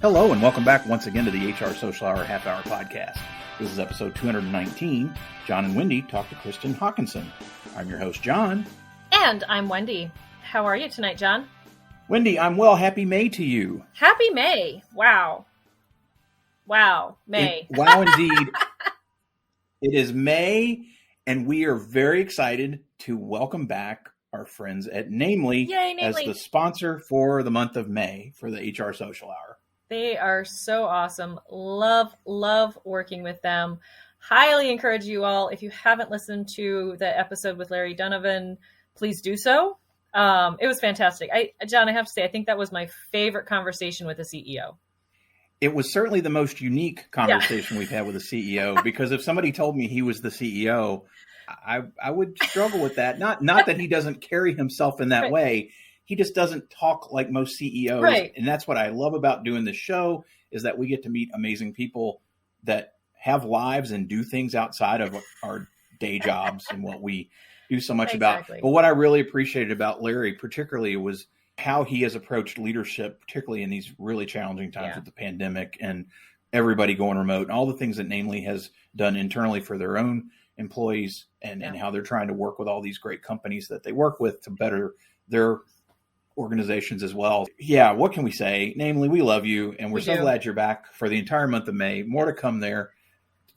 Hello and welcome back once again to the HR Social Hour Half Hour Podcast. This is episode 219. John and Wendy talk to Kristin Haakinson. I'm your host, John. And I'm Wendy. How are you tonight, John? Wendy, I'm well. Happy May to you. Happy May. Wow. May. Wow, indeed. It is May, and we are very excited to welcome back our friends at Namely, as the sponsor for the month of May for the HR Social Hour. They are so awesome. Love working with them. Highly encourage you all. If you haven't listened to the episode with Larry Donovan, please do so. It was fantastic. John, I have to say, I think that was my favorite conversation with the CEO. It was certainly the most unique conversation we've had with a CEO, because if somebody told me he was the CEO, I would struggle with that. Not that he doesn't carry himself in that way. He just doesn't talk like most CEOs. Right. And that's what I love about doing this show, is that we get to meet amazing people that have lives and do things outside of our day jobs and what we do so much about. But what I really appreciated about Larry particularly was how he has approached leadership, particularly in these really challenging times with the pandemic and everybody going remote, and all the things that Namely has done internally for their own employees and how they're trying to work with all these great companies that they work with to better their organizations as well. Yeah, what can we say? Namely, we love you, and we're so glad you're back for the entire month of May. More to come there.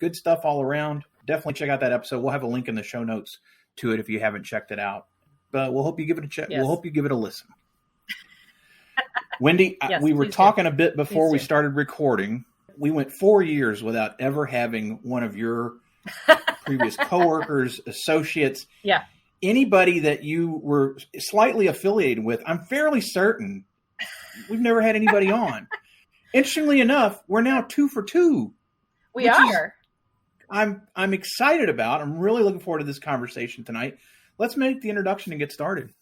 Good stuff all around. Definitely check out that episode. We'll have a link in the show notes to it if you haven't checked it out. But we'll hope you give it a check. Yes. We'll hope you give it a listen. Wendy, we were talking a bit before we started recording. We went 4 years without ever having one of your previous coworkers, associates, anybody that you were slightly affiliated with. I'm fairly certain we've never had anybody on. Interestingly enough, we're now 2 for 2. We are. I'm excited about. I'm really looking forward to this conversation tonight. Let's make the introduction and get started.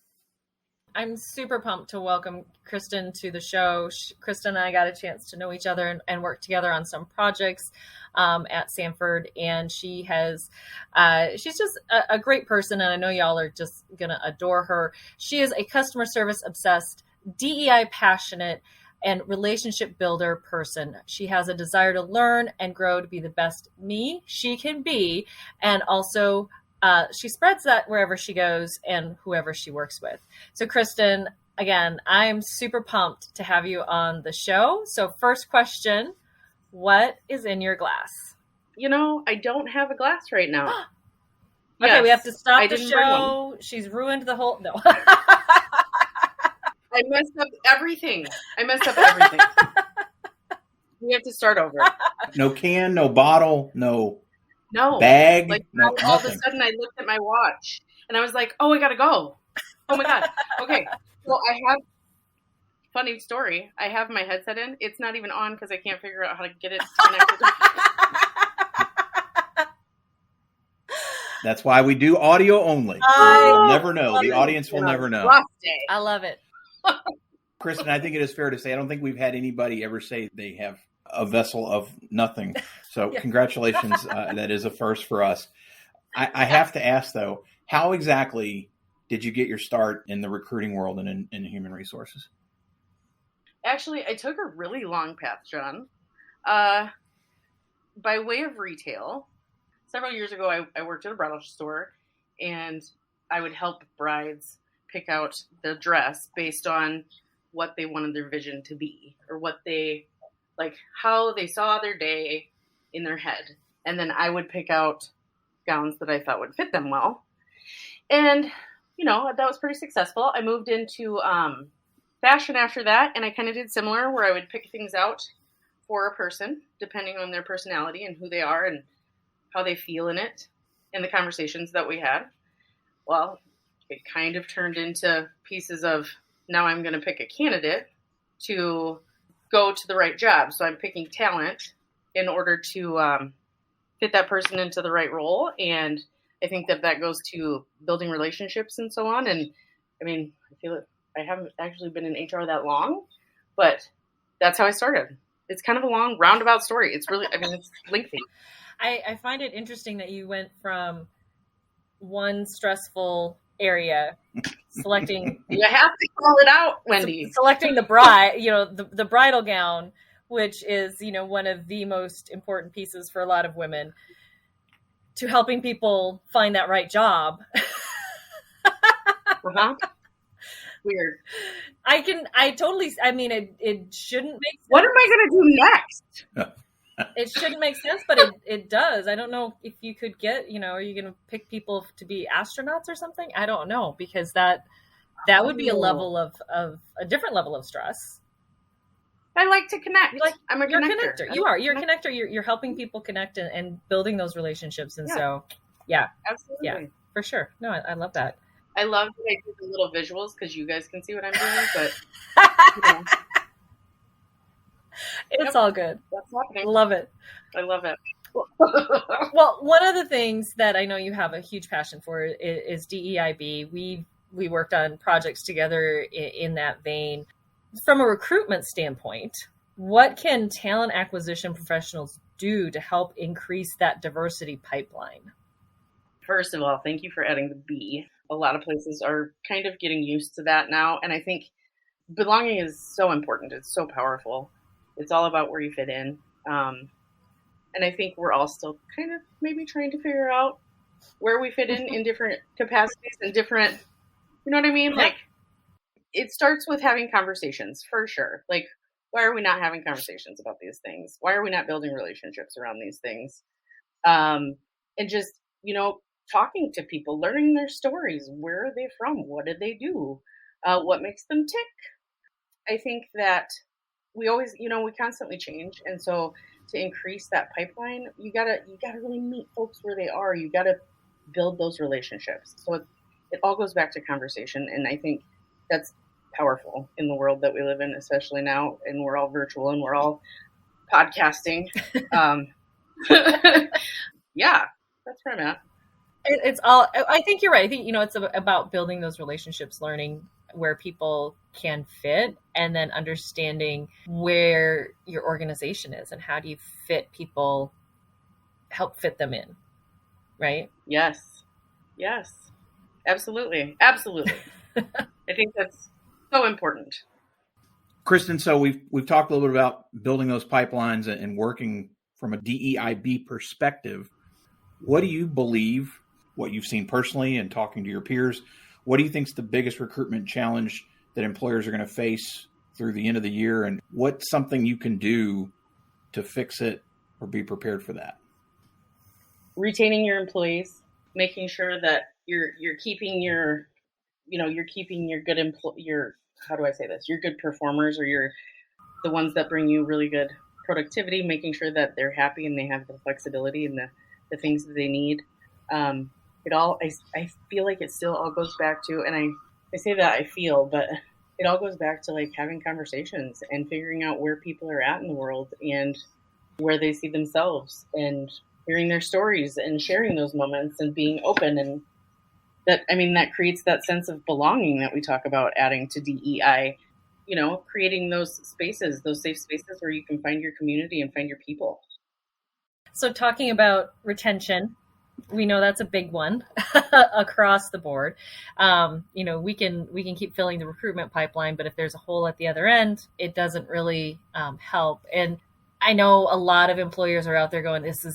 I'm super pumped to welcome Kristin to the show. Kristin and I got a chance to know each other and work together on some projects at Sanford. And she's just a great person. And I know y'all are just going to adore her. She is a customer service obsessed, DEI passionate, and relationship builder person. She has a desire to learn and grow to be the best me she can be. And also she spreads that wherever she goes and whoever she works with. So Kristin, again, I'm super pumped to have you on the show. So first question, what is in your glass? I don't have a glass right now. Okay, yes, we have to stop the show. She's ruined the whole... No. I messed up everything. We have to start over. No can, no bottle, no bag. Like all of a sudden I looked at my watch and I was like, oh, I gotta go. Oh my God. Okay. Well, funny story. I have my headset in. It's not even on because I can't figure out how to get it connected. That's why we do audio only. We'll never know. The audience will never know. I love it. Kristin, I think it is fair to say, I don't think we've had anybody ever say they have a vessel of nothing. So congratulations. That is a first for us. I have to ask, though, how exactly did you get your start in the recruiting world and in human resources? Actually, I took a really long path, John. By way of retail, several years ago, I worked at a bridal store, and I would help brides pick out the dress based on what they wanted their vision to be, or how they saw their day in their head. And then I would pick out gowns that I thought would fit them well. And, that was pretty successful. I moved into fashion after that, and I kind of did similar, where I would pick things out for a person, depending on their personality and who they are and how they feel in it, and the conversations that we had. Well, it kind of turned into pieces of, now I'm going to pick a candidate to go to the right job. So I'm picking talent in order to fit that person into the right role. And I think that goes to building relationships and so on. And I mean, I feel it. I haven't actually been in HR that long, but that's how I started. It's kind of a long roundabout story. It's really, it's lengthy. I find it interesting that you went from one stressful area, selecting. You have to call it out, Wendy. Selecting the bride, the bridal gown, which is, one of the most important pieces for a lot of women, to helping people find that right job. Uh-huh. Weird. It shouldn't make sense. What am I going to do next? It shouldn't make sense, but it does. I don't know if you could get, are you going to pick people to be astronauts or something? I don't know, because that would be a level of a different level of stress. I like to connect. I'm a connector. You are. You're a connector. You're helping people connect and building those relationships. And so, yeah. Absolutely. Yeah, for sure. No, I love that. I love that I do the little visuals because you guys can see what I'm doing, but it's all good. That's happening. Love it. I love it. Well, one of the things that I know you have a huge passion for is DEIB. We worked on projects together in that vein. From a recruitment standpoint, what can talent acquisition professionals do to help increase that diversity pipeline? First of all, thank you for adding the B. A lot of places are kind of getting used to that now. And I think belonging is so important. It's so powerful. It's all about where you fit in. And I think we're all still kind of maybe trying to figure out where we fit in different capacities and different, you know what I mean? Like, it starts with having conversations, for sure. Like, why are we not having conversations about these things? Why are we not building relationships around these things? And just, talking to people, learning their stories. Where are they from? What did they do? What makes them tick? I think that we always, we constantly change. And so to increase that pipeline, you gotta really meet folks where they are. You gotta build those relationships. So it all goes back to conversation. And I think that's powerful in the world that we live in, especially now. And we're all virtual and we're all podcasting. Yeah, that's where I'm at. It's all, I think you're right. I think, it's about building those relationships, learning where people can fit, and then understanding where your organization is and how do you fit people, help fit them in. Right? Yes. Absolutely. I think that's so important. Kristin, so we've talked a little bit about building those pipelines and working from a DEIB perspective. What do you believe, what you've seen personally and talking to your peers, what do you think is the biggest recruitment challenge that employers are going to face through the end of the year? And what's something you can do to fix it or be prepared for that? Retaining your employees, making sure that you're keeping your good how do I say this? Your good performers, or the ones that bring you really good productivity, making sure that they're happy and they have the flexibility and the things that they need. I feel like it still all goes back to, and I say that I feel, but it all goes back to like having conversations and figuring out where people are at in the world and where they see themselves, and hearing their stories and sharing those moments and being open. And that creates that sense of belonging that we talk about adding to DEI, creating those spaces, those safe spaces where you can find your community and find your people. So talking about retention, we know that's a big one across the board. We can keep filling the recruitment pipeline, but if there's a hole at the other end, it doesn't really help. And I know a lot of employers are out there going, it's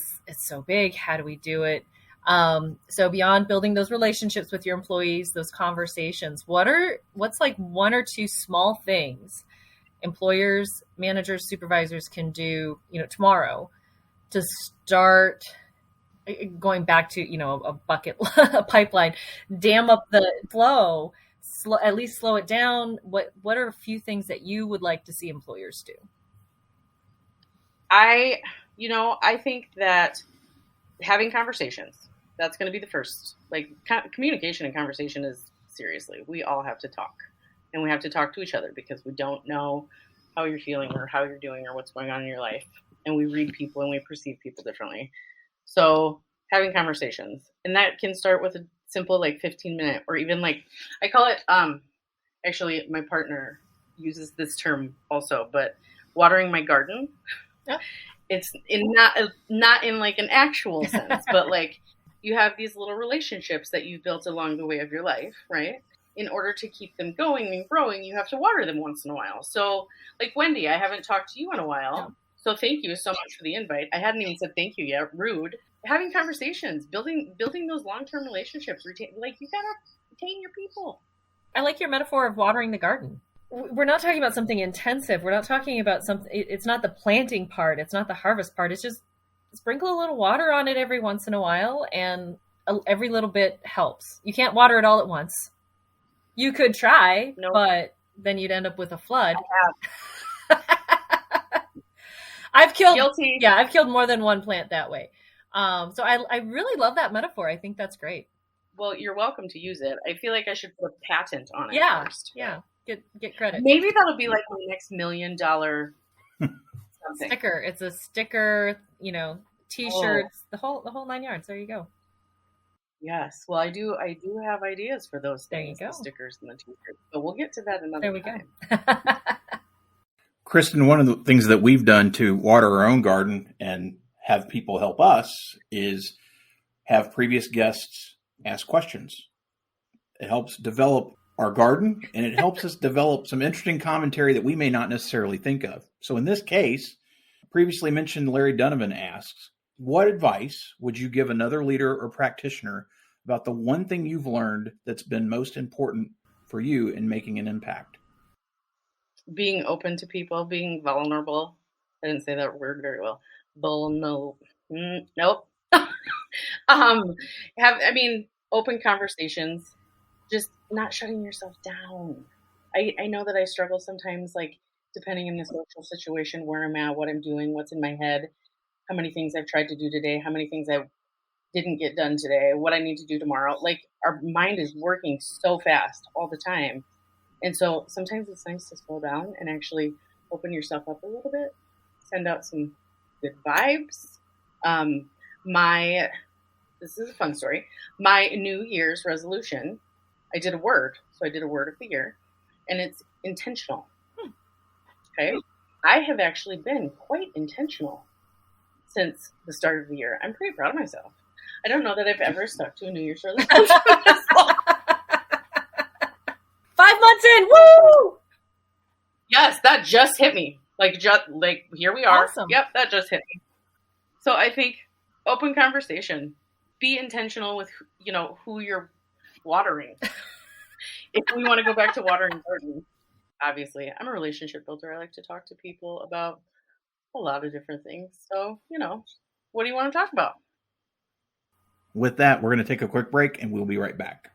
so big. How do we do it? So beyond building those relationships with your employees, those conversations, what's like one or two small things employers, managers, supervisors can do, tomorrow to start going back to, a pipeline, dam up the flow, at least slow it down. What are a few things that you would like to see employers do? I think that having conversations, that's going to be the first. Like, communication and conversation is, seriously, we all have to talk, and we have to talk to each other because we don't know how you're feeling or how you're doing or what's going on in your life. And we read people and we perceive people differently. So having conversations, and that can start with a simple, 15-minute, or even I call it, actually my partner uses this term also, but watering my garden. Yeah. It's not in an actual sense, but you have these little relationships that you've built along the way of your life, right? in order to keep them going and growing, you have to water them once in a while. So like Wendy, I haven't talked to you in a while. No. So thank you so much for the invite. I hadn't even said thank you yet. Rude. Having conversations, building those long-term relationships. You gotta retain your people. I like your metaphor of watering the garden. We're not talking about something intensive. We're not talking about something. It's not the planting part. It's not the harvest part. It's just sprinkle a little water on it every once in a while, and every little bit helps. You can't water it all at once. You could try, Nope. But then you'd end up with a flood. I've killed Guilty. Yeah, I've killed more than one plant that way. So I really love that metaphor. I think that's great. Well, you're welcome to use it. I feel like I should put a patent on it first. Yeah. Get credit. Maybe that'll be like my next $1 million something. Sticker. It's a sticker, T-shirts, the whole 9 yards. There you go. Yes. Well, I do have ideas for those things. There you go. The stickers and the T-shirts. But we'll get to that another There we time. go. Kristin, one of the things that we've done to water our own garden and have people help us is have previous guests ask questions. It helps develop our garden, and it helps us develop some interesting commentary that we may not necessarily think of. So in this case, previously mentioned Larry Donovan asks, what advice would you give another leader or practitioner about the one thing you've learned that's been most important for you in making an impact? Being open to people, being vulnerable. I didn't say that word very well. Nope. Open conversations, just not shutting yourself down. I know that I struggle sometimes, like depending on the social situation, where I'm at, what I'm doing, what's in my head, how many things I've tried to do today, how many things I didn't get done today, what I need to do tomorrow. Like our mind is working so fast all the time. And so sometimes it's nice to slow down and actually open yourself up a little bit, send out some good vibes. This is a fun story. My New Year's resolution, I did a word. So I did a word of the year, and it's intentional. Okay. I have actually been quite intentional since the start of the year. I'm pretty proud of myself. I don't know that I've ever stuck to a New Year's resolution. 5 months in, woo! Yes, that just hit me. Like here we are. Awesome. Yep, that just hit me. So I think open conversation. Be intentional with who you're watering. If we want to go back to watering gardens, obviously, I'm a relationship builder. I like to talk to people about a lot of different things. So, what do you want to talk about? With that, we're going to take a quick break, and we'll be right back.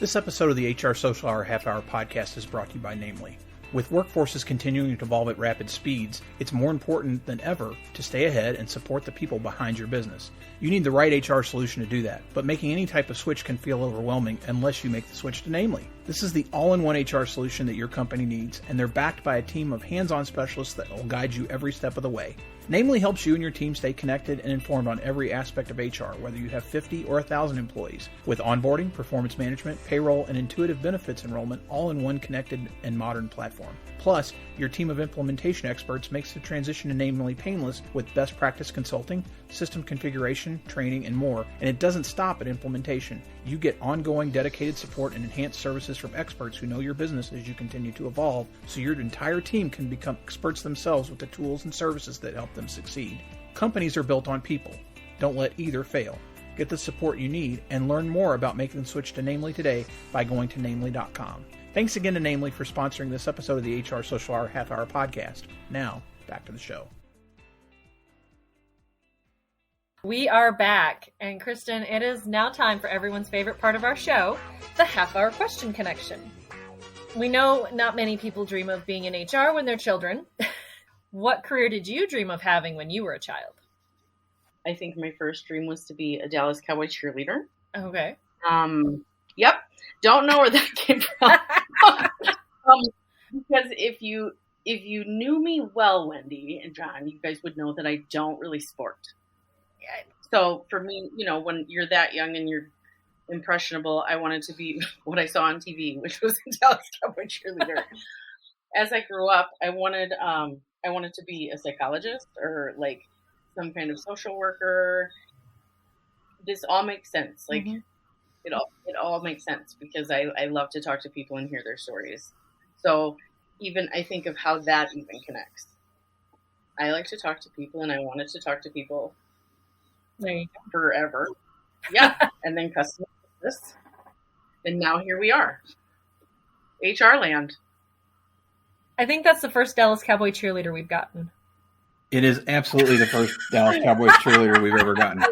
This episode of the HR Social Hour Half Hour podcast is brought to you by Namely. With workforces continuing to evolve at rapid speeds, it's more important than ever to stay ahead and support the people behind your business. You need the right HR solution to do that, but making any type of switch can feel overwhelming unless you make the switch to Namely. This is the all-in-one HR solution that your company needs, and they're backed by a team of hands-on specialists that will guide you every step of the way. Namely helps you and your team stay connected and informed on every aspect of HR, whether you have 50 or 1,000 employees, with onboarding, performance management, payroll, and intuitive benefits enrollment all in one connected and modern platform. Plus, your team of implementation experts makes the transition to Namely painless with best practice consulting, system configuration, training, and more, and it doesn't stop at implementation. You get ongoing dedicated support and enhanced services from experts who know your business as you continue to evolve, so your entire team can become experts themselves with the tools and services that help them succeed. Companies are built on people. Don't let either fail. Get the support you need and learn more about making the switch to Namely today by going to namely.com. Thanks again to Namely for sponsoring this episode of the HR Social Hour Half Hour podcast. Now, back to the show. We are back, and Kristin, it is now time for everyone's favorite part of our show, the half-hour question connection. We know not many people dream of being in HR when they're children. What career did you dream of having when you were a child? I think my first dream was to be a Dallas Cowboy cheerleader. Okay. Yep. Don't know where that came from. Because if you knew me well, Wendy and John, you guys would know that I don't really sport. So for me, when you're that young and you're impressionable, I wanted to be what I saw on TV, which was a Dallas Cowboy cheerleader. As I grew up, I wanted to be a psychologist or like some kind of social worker. This all makes sense. Like it all makes sense because I love to talk to people and hear their stories. So even I think of how that even connects. I like to talk to people, and I wanted to talk to people forever. Yeah, and then customer service, and now here we are, HR land. I think that's the first Dallas Cowboy cheerleader we've gotten. It is absolutely the first Dallas Cowboys cheerleader we've ever gotten.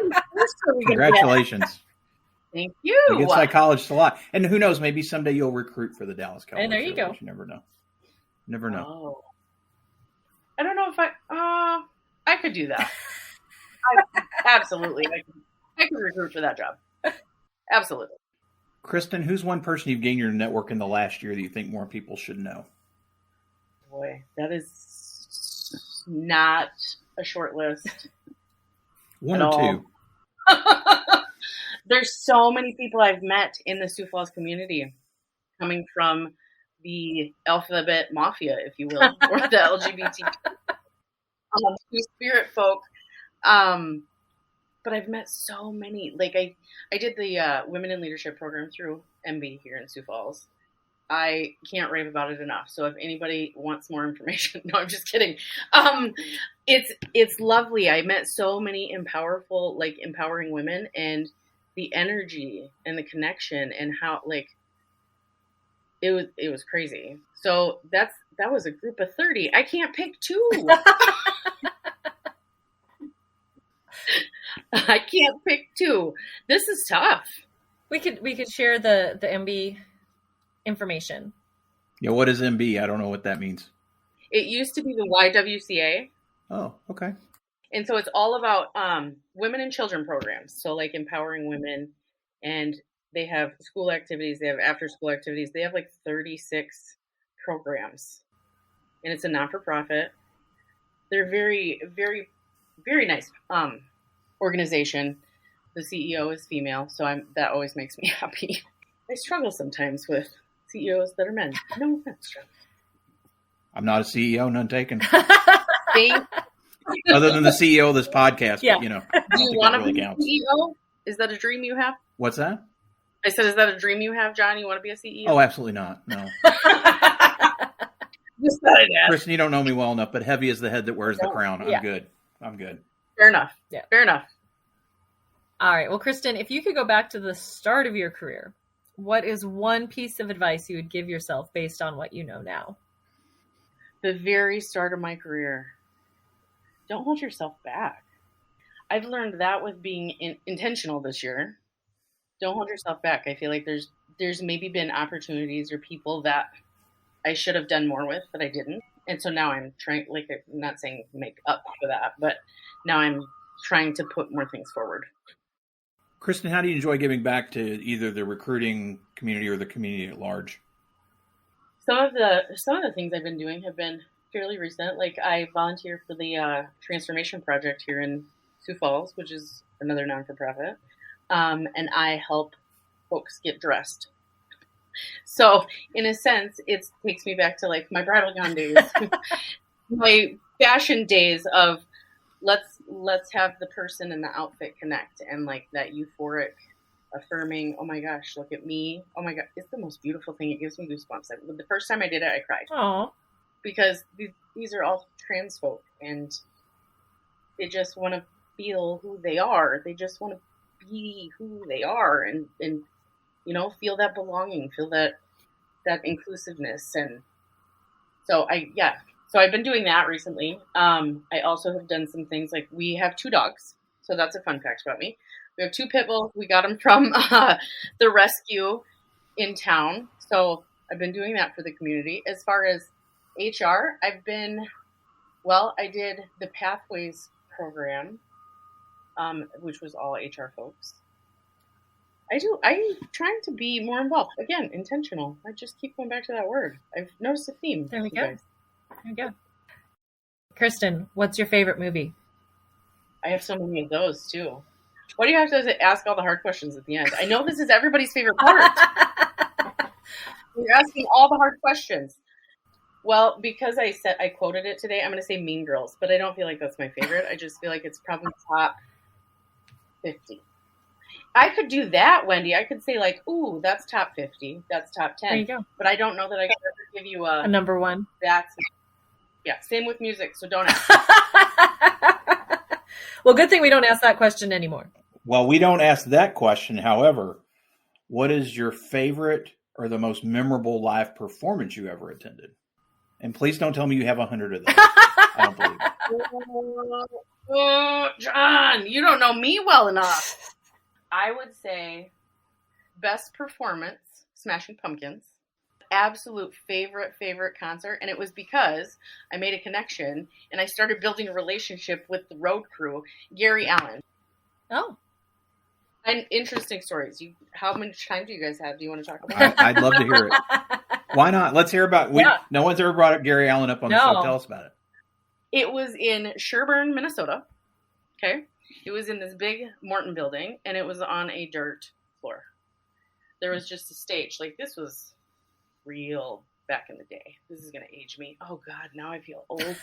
Congratulations. Thank you. It gets psychologist a lot. And who knows, maybe someday you'll recruit for the Dallas Cowboys. And there you go. You never know. Never know. Oh. I don't know if I could do that. Absolutely. I could recruit for that job. Absolutely. Kristin, who's one person you've gained your network in the last year that you think more people should know? Boy, that is not a short list. One or two. There's so many people I've met in the Sioux Falls community coming from the alphabet mafia, if you will, or the LGBT spirit folk. But I've met so many. Like I did the Women in Leadership program through MB here in Sioux Falls. I can't rave about it enough. So if anybody wants more information, no, I'm just kidding. It's lovely. I met so many empowering women, and the energy and the connection and how it was crazy. So that was a group of 30. I can't pick two. I can't pick two. This is tough. We could share the MB information. Yeah, what is MB? I don't know what that means. It used to be the YWCA. Oh, okay. And so it's all about women and children programs. So like empowering women, and they have school activities. They have after school activities. They have like 36 programs, and it's a not-for-profit. They're very, very, very nice organization. The CEO is female, so that always makes me happy. I struggle sometimes with CEOs that are men. No offense, Jeff. I'm not a CEO, none taken. Other than the CEO of this podcast, yeah. But, do you want to be a CEO? Is that a dream you have? What's that? I said, is that a dream you have, John? You want to be a CEO? Oh, absolutely not. No. Just thought I'd ask. Kristin, you don't know me well enough, but heavy is the head that wears the crown. I'm good. Fair enough. Yeah. Fair enough. All right. Well, Kristin, if you could go back to the start of your career, what is one piece of advice you would give yourself based on what you know now? The very start of my career. Don't hold yourself back. I've learned that with being intentional this year. Don't hold yourself back. I feel like there's maybe been opportunities or people that I should have done more with that I didn't. And so now I'm trying, I'm not saying make up for that, but now I'm trying to put more things forward. Kristin, how do you enjoy giving back to either the recruiting community or the community at large? Some of the things I've been doing have been fairly recent. Like I volunteer for the transformation project here in Sioux Falls, which is another non-for-profit. And I help folks get dressed. So in a sense, it takes me back to like my bridal gown days, my fashion days of let's have the person and the outfit connect, and like that euphoric affirming, oh my gosh, look at me. Oh my God. It's the most beautiful thing. It gives me goosebumps. The first time I did it, I cried. Aww. Because these are all trans folk, and they just want to feel who they are. They just want to be who they are, and feel that belonging, feel that inclusiveness. And so I've been doing that recently. I also have done some things like we have 2 dogs. So that's a fun fact about me. We have 2 pit bulls. We got them from the rescue in town. So I've been doing that for the community. As far as HR, I did the Pathways program, which was all HR folks. I'm trying to be more involved. Again, intentional. I just keep going back to that word. I've noticed a theme. There we go. There we go. Kristin, what's your favorite movie? I have so many of those too. Why do you have to ask all the hard questions at the end? I know this is everybody's favorite part. You're asking all the hard questions. Well, because I quoted it today, I'm going to say Mean Girls, but I don't feel like that's my favorite. I just feel like it's probably top 50. I could do that, Wendy. I could say like, ooh, that's top 50. That's top 10. There you go. But I don't know that I could ever give you a number one. Yeah, same with music, so don't ask. Well, good thing we don't ask that question anymore. Well, we don't ask that question. However, what is your favorite or the most memorable live performance you ever attended? And please don't tell me you have 100 of them. I don't believe it. Oh, John, you don't know me well enough. I would say best performance, Smashing Pumpkins. Absolute favorite concert. And it was because I made a connection and I started building a relationship with the road crew, Gary Allen. Oh. And interesting stories. How much time do you guys have? Do you want to talk about it? I'd love to hear it. Why not? Let's hear about it. No one's ever brought Gary Allen up on the show. Tell us about it. It was in Sherburne, Minnesota. Okay. It was in this big Morton building, and it was on a dirt floor. There was just a stage. Like, this was real back in the day. This is going to age me. Oh, God, now I feel old.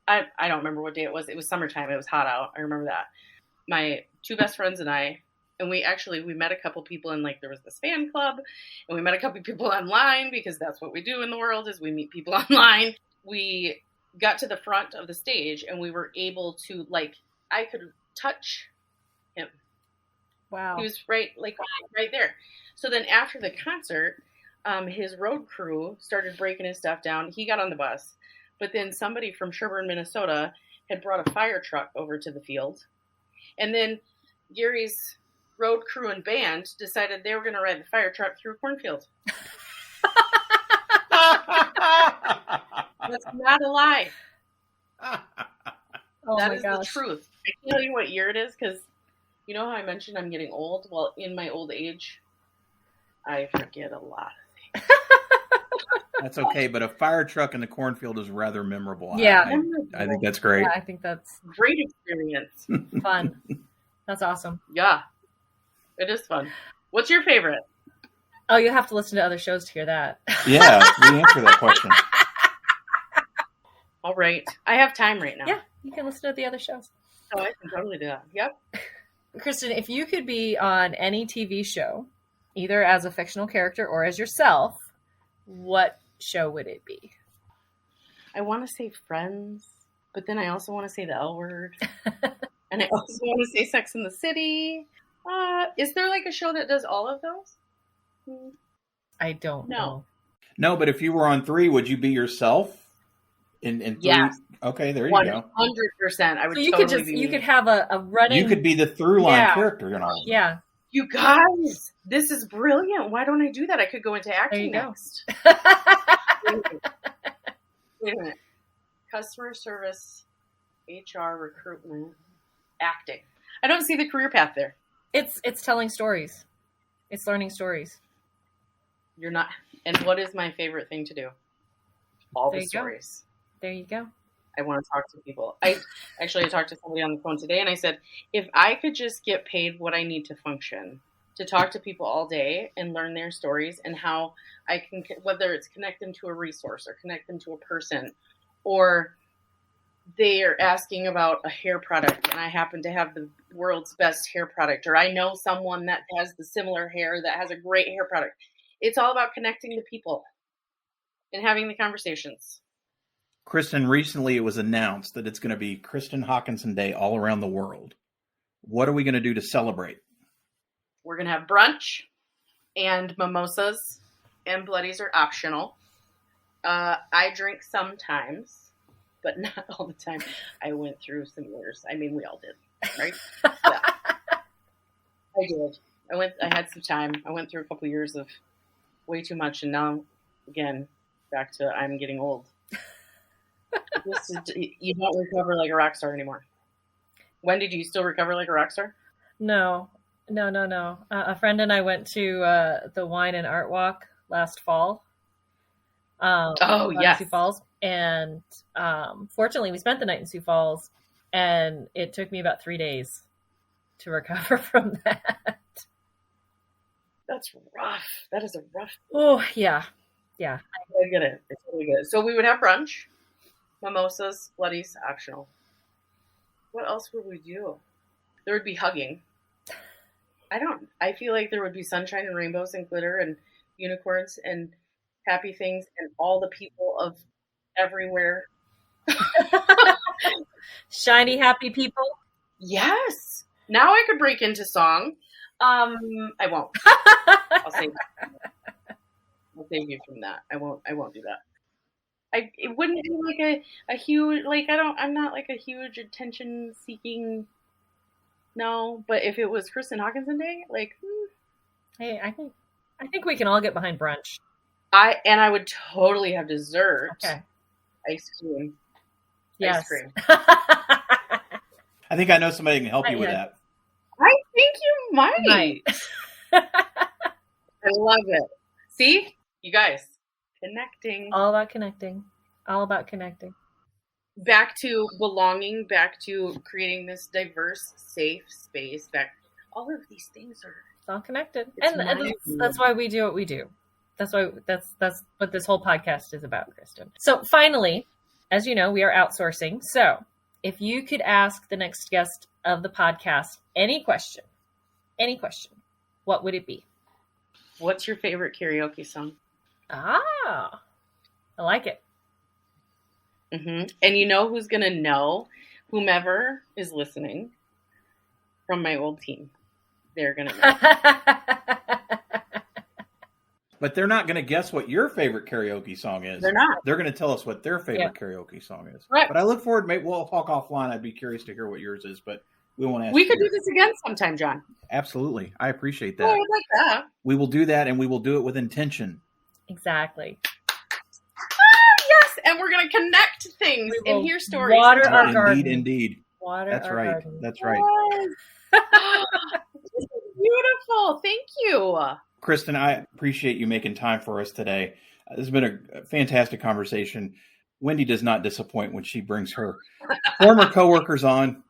I don't remember what day it was. It was summertime. It was hot out. I remember that. My two best friends and I, and we met a couple people in, like, there was this fan club, and we met a couple people online, because that's what we do in the world, is we meet people online. We got to the front of the stage, and we were able to, like, I could touch him. Wow. He was right there. So then after the concert, his road crew started breaking his stuff down. He got on the bus, but then somebody from Sherburne, Minnesota had brought a fire truck over to the field. And then Gary's road crew and band decided they were going to ride the fire truck through a cornfield. That's not a lie. Oh, that my is gosh. the truth. I can tell you what year it is, because you know how I mentioned I'm getting old? Well, in my old age, I forget a lot of things. That's okay, but a fire truck in the cornfield is rather memorable. Yeah. I think that's great. Yeah, I think that's great experience. Fun. That's awesome. Yeah, it is fun. What's your favorite? Oh, you have to listen to other shows to hear that. Yeah, we answer that question. All right. I have time right now. Yeah, you can listen to the other shows. Oh, I can totally do that. Yep. Kristin, if you could be on any TV show, either as a fictional character or as yourself, what show would it be? I want to say Friends, but then I also want to say the L word. And I also want to say Sex and the City. Is there like a show that does all of those? I don't know. No, but if you were on 3, would you be yourself? In 3? Yes. Okay, there you 100%. go. I would. So you totally could have a running. You could be the through line character in all of them. Yeah. You guys, this is brilliant. Why don't I do that? I could go into acting next. Wait a minute. Customer service, HR, recruitment, acting. I don't see the career path there. It's telling stories. It's learning stories. You're not. And what is my favorite thing to do? All the stories. There you go. I want to talk to people. I talked to somebody on the phone today, and I said, if I could just get paid what I need to function, to talk to people all day and learn their stories and how I can, whether it's connect them to a resource or connect them to a person, or they are asking about a hair product and I happen to have the world's best hair product, or I know someone that has the similar hair that has a great hair product. It's all about connecting to people and having the conversations. Kristin, recently it was announced that it's going to be Kristin Haakinson Day all around the world. What are we going to do to celebrate? We're going to have brunch and mimosas, and bloodies are optional. I drink sometimes, but not all the time. I went through some years. I mean, we all did, right? Yeah. I did. I had some time. I went through a couple years of way too much, and now, again, back to I'm getting old. You don't recover like a rock star anymore. Wendy, do you still recover like a rock star? No. A friend and I went to the Wine and Art Walk last fall. Yes. Sioux Falls. And fortunately, we spent the night in Sioux Falls, and it took me about 3 days to recover from that. That's rough. That is a rough. Oh, yeah. Yeah. I get it. It's really good. So we would have brunch, mimosas, bloodies, optional. What else would we do? There would be hugging. I feel like there would be sunshine and rainbows and glitter and unicorns and happy things and all the people of everywhere. Shiny, happy people. Yes. Now I could break into song. I won't. I'll save you from that. I won't do that. It wouldn't be like a huge, like, I'm not like a huge attention seeking. No, but if it was Kristin Haakinson Day, like, hey, I think we can all get behind brunch. I would totally have dessert. Okay. Ice cream. Yes. Ice cream. I think I know somebody who can help you with that. I think you might. I love it. See? You guys, connecting. All about connecting. All about connecting. Back to belonging, back to creating this diverse, safe space. All of these things are all connected, and that's why we do what we do. That's what this whole podcast is about, Kristin. So finally, as you know, we are outsourcing. So if you could ask the next guest of the podcast any question, what would it be? What's your favorite karaoke song? Ah, I like it. Mm-hmm. And you know who's going to know? Whomever is listening from my old team. They're going to know. But they're not going to guess what your favorite karaoke song is. They're not. They're going to tell us what their favorite karaoke song is. Right. But I look forward, maybe we'll talk offline. I'd be curious to hear what yours is, but we won't ask. We could do this again sometime, John. Absolutely. I appreciate that. Oh, I like that. We will do that, and we will do it with intention. Exactly. Yes, and we're going to connect things and hear stories. Water our garden. Indeed. Water That's our right. garden. That's right. This is beautiful. Thank you. Kristin, I appreciate you making time for us today. This has been a fantastic conversation. Wendy does not disappoint when she brings her former coworkers on.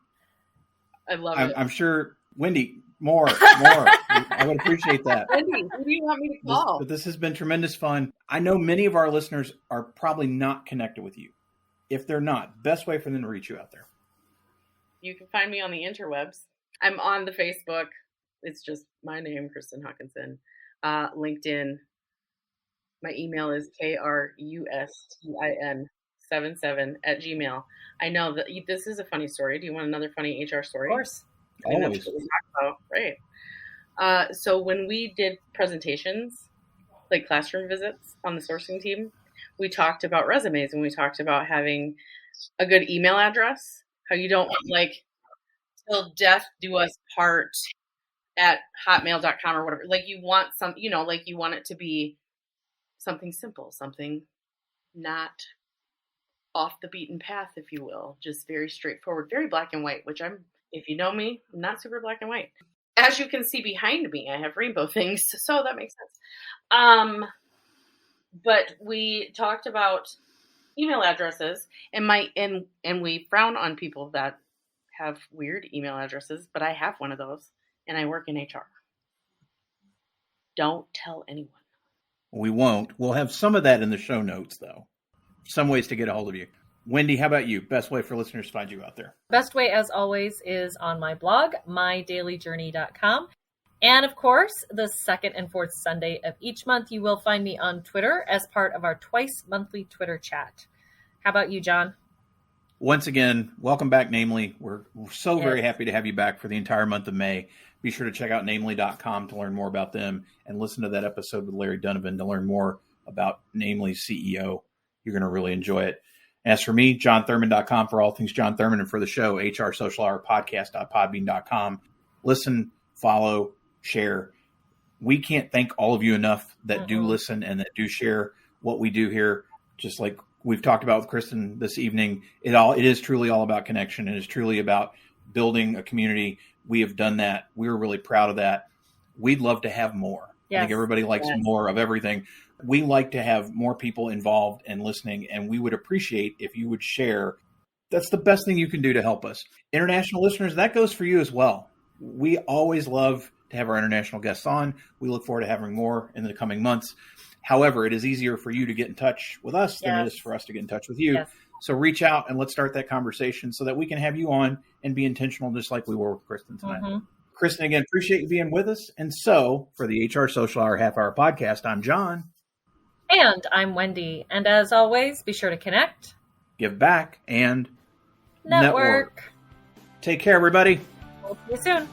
I love it. I'm sure, Wendy, more. I would appreciate that. Wendy, who do you want me to call? This has been tremendous fun. I know many of our listeners are probably not connected with you. If they're not, best way for them to reach you out there. You can find me on the interwebs. I'm on the Facebook. It's just my name, Kristin Haakinson. LinkedIn. My email is krustin77@gmail. I know that this is a funny story. Do you want another funny HR story? Of course. Always. Right. So when we did presentations, like classroom visits on the sourcing team, we talked about resumes and we talked about having a good email address. How you don't like till death do us part at hotmail.com or whatever. Like you want like you want it to be something simple, something not off the beaten path, if you will, just very straightforward, very black and white, which if you know me, I'm not super black and white. As you can see behind me, I have rainbow things, so that makes sense. But we talked about email addresses and we frown on people that have weird email addresses, but I have one of those and I work in HR. Don't tell anyone. We won't. We'll have some of that in the show notes, though. Some ways to get a hold of you. Wendy, how about you? Best way for listeners to find you out there? Best way, as always, is on my blog, mydailyjourney.com. And of course, the second and fourth Sunday of each month, you will find me on Twitter as part of our twice monthly Twitter chat. How about you, John? Once again, welcome back, Namely. We're so very happy to have you back for the entire month of May. Be sure to check out namely.com to learn more about them and listen to that episode with Larry Donovan to learn more about Namely's CEO. You're going to really enjoy it. As for me, johnthurman.com for all things John Thurman, and for the show, HR Social Hour Podcast.podbean.com. Listen, follow, share. We can't thank all of you enough that do listen and that do share what we do here. Just like we've talked about with Kristin this evening, it is truly all about connection. It is truly about building a community. We have done that. We're really proud of that. We'd love to have more. Yes. I think everybody likes more of everything. We like to have more people involved and listening, and we would appreciate if you would share. That's the best thing you can do to help us. International listeners, that goes for you as well. We always love to have our international guests on. We look forward to having more in the coming months. However, it is easier for you to get in touch with us than it is for us to get in touch with you. Yes. So reach out and let's start that conversation so that we can have you on and be intentional just like we were with Kristin tonight. Mm-hmm. Kristin, again, appreciate you being with us. And so for the HR Social Hour Half Hour Podcast, I'm John. And I'm Wendy. And as always, be sure to connect, give back, and network. Take care, everybody. We'll see you soon.